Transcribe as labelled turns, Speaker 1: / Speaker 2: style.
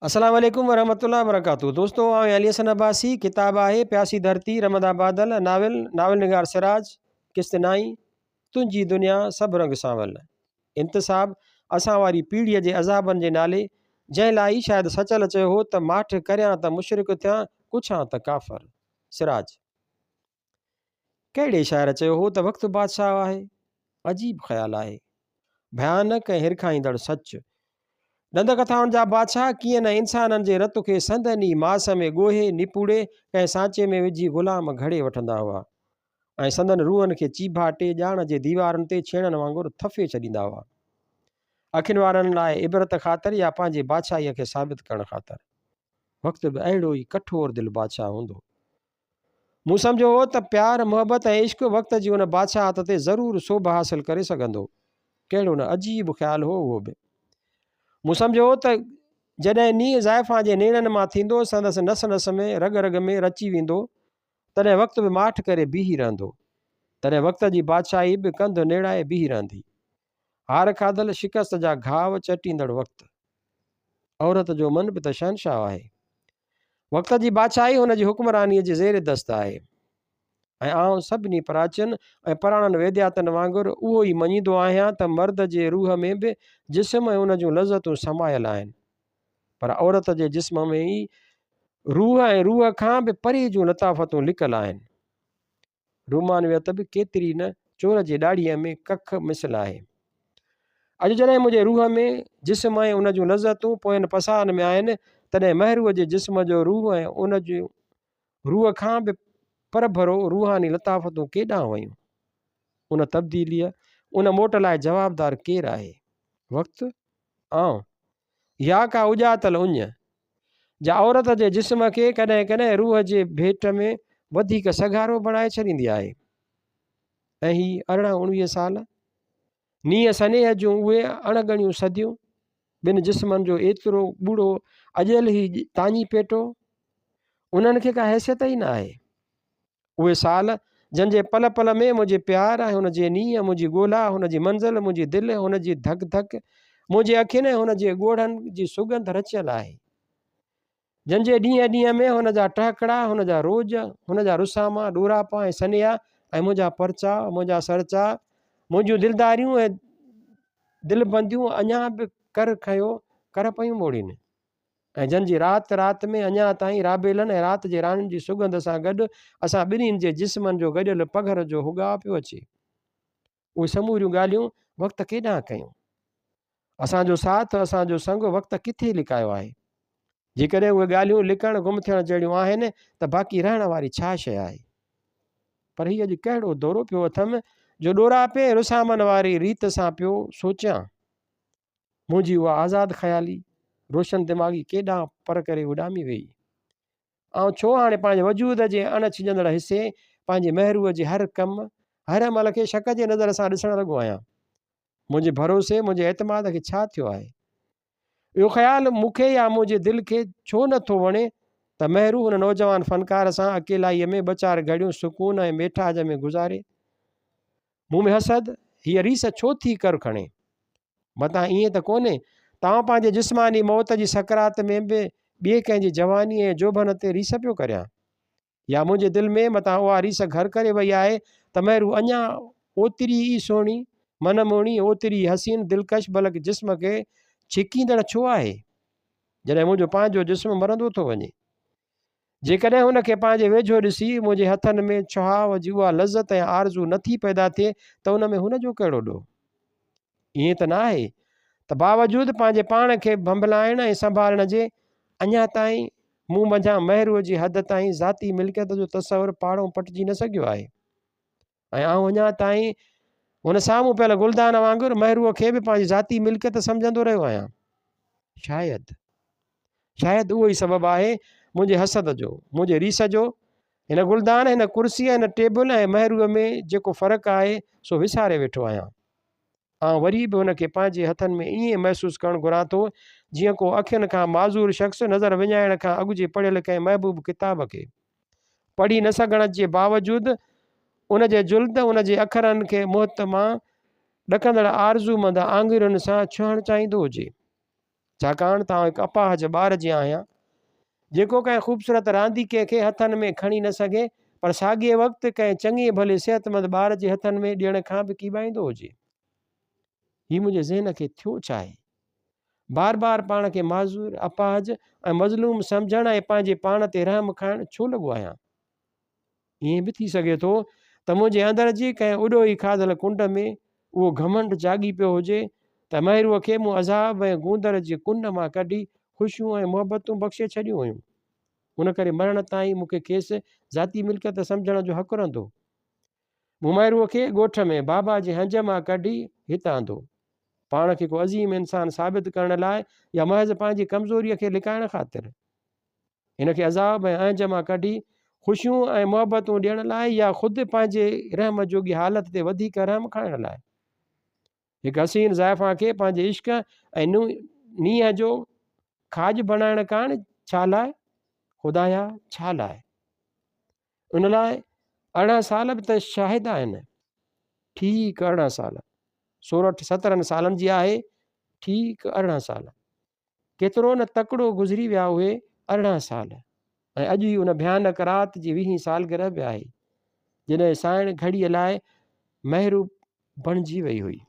Speaker 1: अस्सलाम वालेकुम वरहमतुल्लाहि वबरकातुहू। दोस्तों आउं अली हसन अब्बासी। किताब आहे प्यासी धरती रमदा बादल। नावल निगार सिराज। किस्त नाई तुंहिंजी दुनिया सभु रंग सांवल। इंतिसाब असां वारी पीढ़ीअ जे अज़ाबनि जे नाले, जंहिं लाइ शायदि सचल चयो हो त माठ करियां त मुशरिक थियां, कुछां त काफ़र। सिराज कहिड़े शाइर चयो हो त वक़्तु बादशाह आहे। अजीब ख़्यालु आहे, भयानक ऐं हिरखाईंदड़ सच। ॾंद कथाउनि जा बादशाह कीअं न इंसाननि जे रत खे संदनि ई मास में ॻोहे निपूड़े कंहिं सांचे में विझी ग़ुलाम घड़े वठंदा हुआ ऐं संदनि रूहनि खे चीभाटे ॼाण जे दीवारनि ते छेणनि वांगुरु थफ़े छॾींदा हुआ, अखियुनि वारनि लाइ इबरत ख़ातिर या पंहिंजे बादशाहीअ खे साबित करण ख़ातिर। वक़्तु बि अहिड़ो ई कठोर दिलि बादशाह हूंदो। मूं सम्झो हो त प्यार मुहबत ऐं इश्क वक़्त जी उन बादशाहत ते ज़रूरु सोभ हासिलु करे सघंदो। कहिड़ो न अजीब ख़्यालु हो उहो बि। मूं सम्झो त जॾहिं नींहुं ज़ाइफ़ां जे नेणनि मां थींदो, संदसि नस नस में रग रग में रची वेंदो, तॾहिं वक़्तु बि माठ करे बीही रहंदो। तॾहिं वक़्त जी बादशाही बि कंधु नेड़ाए बीही रहंदी। हार खाधल शिकस्त जा घाव चटींदड़ वक़्तु। औरत जो मन बि त शहनशाह आहे। वक़्त जी बादशाही हुन जी हुक्मरानीअ जे ज़ेर दस्त आहे ऐं आउं सभिनी प्राचीन ऐं पराणनि वेद्यातनि वांगुरु उहो ई मञींदो आहियां त मर्द जे रूह में बि जिस्म ऐं उन जूं लज़तूं समायल आहिनि, पर औरत जे जिस्म में ई रूह ऐं रूह खां बि परे जूं लताफ़तूं लिकल आहिनि। रूमानियत बि केतिरी न चोर जे ॾाड़ीअ में कख मिसल आहे। अॼु जॾहिं मुंहिंजे रूह में जिस्म ऐं उन जूं लज़तूं पोयनि पसान में आहिनि, तॾहिं महरूअ जे जिस्म जो रूह ऐं उन जूं रूह खां बि पर भरो रूहानी लताफ़तूं केॾांहुं वयूं? उन तब्दीलीअ, उन मोट लाइ जवाबदार केरु आहे? वक़्तु आउं या का उॼातल उञ जा औरत जे जिस्म खे कॾहिं कॾहिं रूह जे भेट में वधीक सघारो बणाए छॾींदी आहे। ऐं ही 18-19 साल नीअ सनेह जूं उहे अणगणियूं सदियूं ॿिनि जिस्मनि जो एतिरो ॿुड़ो अॼल ई ताञी पेटो, उन्हनि खे का हैसियत ई न आहे। उहे साल जंहिंजे पल पल में मुंहिंजे प्यार ऐं हुनजे नीअ मुंहिंजी ॻोल्हा, हुनजी मंज़िल मुंहिंजी दिलि, हुनजी धक धक मुंहिंजे अखियुनि ऐं हुनजे ॻोढ़नि जी सुगंध रचियल आहे। जंहिंजे ॾींहं ॾींहं में हुन जा टहकड़ा, हुन जा रोज, हुन जा रुसामा, ॾोरापा ऐं सनेहा ऐं मुंहिंजा परचा, मुंहिंजा सरचा, मुंहिंजूं दिलदारियूं ऐं दिलबंदियूं अञा बि कर खयो कर पयूं मोड़ीनि ऐं जंहिंजी राति राति में अञा ताईं राबेलनि ऐं राति जे राणियुनि जी सुगंध सां गॾु असां ॿिन्हिनि जे जिस्मनि जो गॾियल पघर जो हुगाव पियो अचे। उहे समूरियूं ॻाल्हियूं वक़्तु केॾांहुं कयूं? असांजो साथ, असांजो संग वक़्तु किथे लिकायो आहे? जेकॾहिं उहे ॻाल्हियूं लिकण गुम थियण जहिड़ियूं आहिनि त बाक़ी रहण वारी छा शइ आहे? पर हीअ अॼु कहिड़ो दौरो पियो अथमि जो ॾोरापे रुसामनि वारी रीत सां पियो सोचियां। मुंहिंजी उहा आज़ादु ख़्याली रोशन दिमाग़ी केॾांहुं पर करे उॾामी वेई। ऐं छो हाणे पंहिंजे वजूद जे अणछिजंदड़ हिसे, पंहिंजे महरूअ जे हर कमु हर अमल खे शक जे नज़र सां ॾिसणु लॻो आहियां। मुंहिंजे भरोसे, मुंहिंजे एतमाद खे छा थियो आहे? इहो ख़्यालु मूंखे या मुंहिंजे दिलि खे छो नथो वणे त महरू हुन नौजवान फ़नकार सां अकेलाईअ में 2-4 घड़ियूं सुकून ऐं मेठाज में गुज़ारे? मूं में हसद, हीअ रीस छो थी कर खणे? मतां ईअं त कोन्हे तव्हां पंहिंजे जिस्मानी मौत जी सकरात में बि ॿिए कंहिंजी जवानी ऐं जोबन ते रीस पियो करियां, या मुंहिंजे दिलि में मतां उहा रीस घर करे वई आहे त महरू अञा ओतिरी ई सुहिणी मनमोणी, ओतिरी हसीन दिलकश बल्कि जिस्म खे छिकींदड़ छो आहे, जॾहिं मुंहिंजो पंहिंजो जिस्म मरंदो थो वञे? जेकॾहिं हुनखे पंहिंजे वेझो ॾिसी मुंहिंजे हथनि में छुहाव जी उहा लज़त ऐं आरज़ू नथी पैदा थिए त उन में हुनजो कहिड़ो ॾोह? ईअं त न आहे त बावजूदि पंहिंजे पाण खे बंबलाइण ऐं संभालण जे अञा ताईं मूं मंझां महरूअ जी हद ताईं ज़ाती मिल्कियत जो तसवुरु पाड़ो पटिजी न सघियो आहे ऐं आउं अञा ताईं हुन साम्हूं पियल गुलदान वांगुरु महरूअ खे बि पंहिंजी ज़ाती मिल्कियत सम्झंदो रहियो आहियां। शायदि उहो ई सबबु आहे मुंहिंजे हसद जो, मुंहिंजे रीस जो। हिन गुलदान, हिन कुर्सीअ, हिन टेबल ऐं महरूअ में जेको फ़र्क़ु आहे सो विसारे वेठो आहियां। ऐं वरी बि हुनखे पंहिंजे हथनि में ईअं महसूसु करणु घुरां थो जीअं को अखियुनि खां माज़ूर शख़्स नज़र विञाइण खां अॻु जे पढ़ियल कंहिं महबूब किताब खे पढ़ी न सघण जे बावजूदि उन जे जुल्द, उन जे अखरनि खे मुहत मां ॾकंदड़ आरज़ूमंद आङुरियुनि सां छुहणु चाहींदो हुजे। छाकाणि तव्हां हिकु अपाहज ॿार जीअं आहियां, जेको कंहिं ख़ूबसूरत रांदि कंहिंखे हथनि में खणी न सघे, पर साॻिए वक़्तु कंहिं चङे भले सिहतमंद ॿार जे हथनि में ॾियण खां बि कीबाईंदो हुजे। हीउ मुंहिंजे ज़हन खे थियो छा आहे? बार बार पाण खे माज़ूर, अपाहज ऐं मज़लूम सम्झणु ऐं पंहिंजे पाण ते रहम खाइणु छो लॻो आहियां? ईअं बि थी सघे थो त मुंहिंजे अंदर जी कंहिं उॾो ई खाधल कुंड में उहो घमंड जागी पियो हुजे त महिरूअ खे मूं अज़ाब ऐं गूंदर जे कुंड मां कढी ख़ुशियूं ऐं मुहबतूं बख़्शे छॾियूं हुयूं। उन करे मरण ताईं मूंखे खेसि ज़ाती मिल्कियत सम्झण जो हक़ु रहंदो। मूं महिरूअ खे ॻोठ में बाबा जे हंज मां कढी हितां आंदो, पाण खे को अज़ीम इंसानु साबित करण लाइ या महज़ पंहिंजी कमज़ोरीअ खे लिकाइण ख़ातिर। हिन खे अज़ाब ऐं अंज मां कढी ख़ुशियूं ऐं मुहबतूं ॾियण लाइ या ख़ुदि पंहिंजे रहम जोगी हालत ते वधीक रहम खाइण लाइ। हिकु हसीन ज़ाइफ़ा खे पंहिंजे इश्क ऐं नीह जो खाज बणाइण कान छा लाइ? ख़ुदाया छा लाइ? उन लाइ 18 साल बि त शाहिद आहिनि। ठीकु 18 साल, 16-17 सालनि जी आहे, ठीकु 18 साल। केतिरो न तकिड़ो गुज़री विया उहे 18 साल, ऐं अॼु ई उन भयानक राति जी 20 सालगिरह बि आहे जॾहिं साइण घड़ीअ लाइ महिरू बणिजी वई हुई।